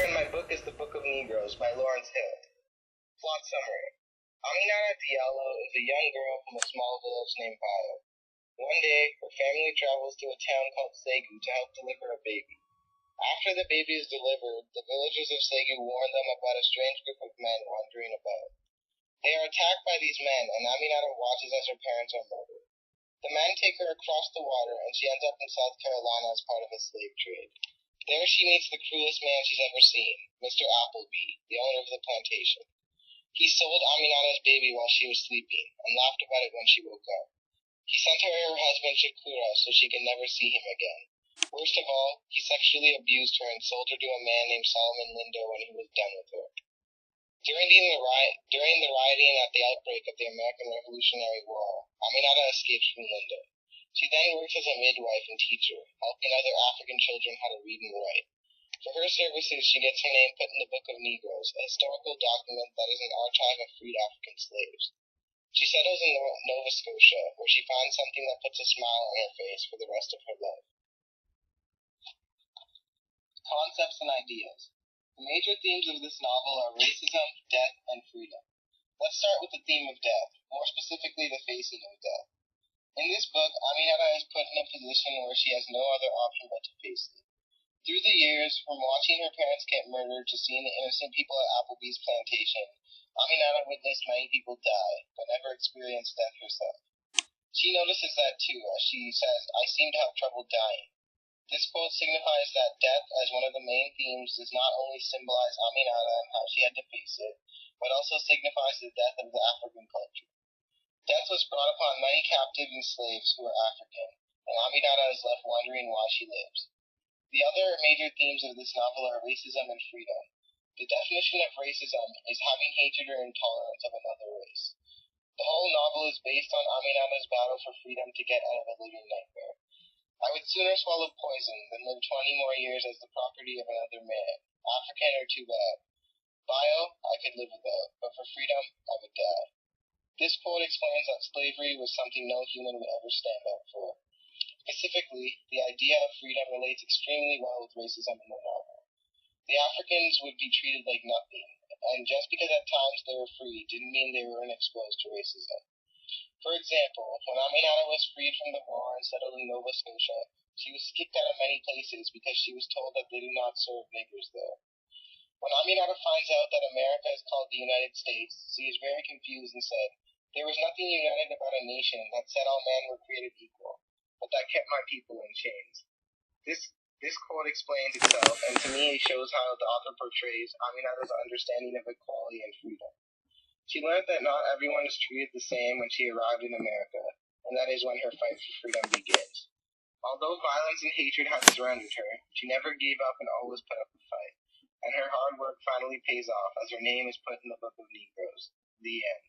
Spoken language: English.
And my book is The Book of Negroes by Lawrence Hill. Plot summary. Aminata Diallo is a young girl from a small village named Bayo. One day, her family travels to a town called Segu to help deliver a baby. After the baby is delivered, the villagers of Segu warn them about a strange group of men wandering about. They are attacked by these men, and Aminata watches as her parents are murdered. The men take her across the water, and she ends up in South Carolina as part of a slave trade. There she meets the cruelest man she's ever seen, Mr. Appleby, the owner of the plantation. He sold Aminata's baby while she was sleeping, and laughed about it when she woke up. He sent her husband Shakura so she could never see him again. Worst of all, he sexually abused her and sold her to a man named Solomon Lindo when he was done with her. During the rioting at the outbreak of the American Revolutionary War, Aminata escapes from Lindo. She then works as a midwife and teacher, helping other African children how to read and write. For her services, she gets her name put in the Book of Negroes, a historical document that is an archive of freed African slaves. She settles in Nova Scotia, where she finds something that puts a smile on her face for the rest of her life. Concepts and ideas. The major themes of this novel are racism, death, and freedom. Let's start with the theme of death, more specifically the facing of death. In this book, Aminata is put in a position where she has no other option but to face it. Through the years, from watching her parents get murdered to seeing the innocent people at Applebee's plantation, Aminata witnessed many people die, but never experienced death herself. She notices that too, as she says, "I seem to have trouble dying." This quote signifies that death, as one of the main themes, does not only symbolize Aminata and how she had to face it, but also signifies the death of the African culture. Death was brought upon many captives and slaves who were African, and Aminata is left wondering why she lives. The other major themes of this novel are racism and freedom. The definition of racism is having hatred or intolerance of another race. The whole novel is based on Aminata's battle for freedom to get out of a living nightmare. I would sooner swallow poison than live 20 more years as the property of another man, African or too bad. Bio, I could live without, but for freedom, I would die. This quote explains that slavery was something no human would ever stand up for. Specifically, the idea of freedom relates extremely well with racism in the novel. The Africans would be treated like nothing, and just because at times they were free didn't mean they weren't exposed to racism. For example, when Aminata was freed from the war and settled in Nova Scotia, she was kicked out of many places because she was told that they do not serve niggers there. When Aminata finds out that America is called the United States, she is very confused and said, "There was nothing united about a nation that said all men were created equal, but that kept my people in chains." This quote explains itself, and to me it shows how the author portrays Aminata's understanding of equality and freedom. She learned that not everyone is treated the same when she arrived in America, and that is when her fight for freedom begins. Although violence and hatred had surrounded her, she never gave up and always put up a fight, and her hard work finally pays off as her name is put in the Book of Negroes. The end.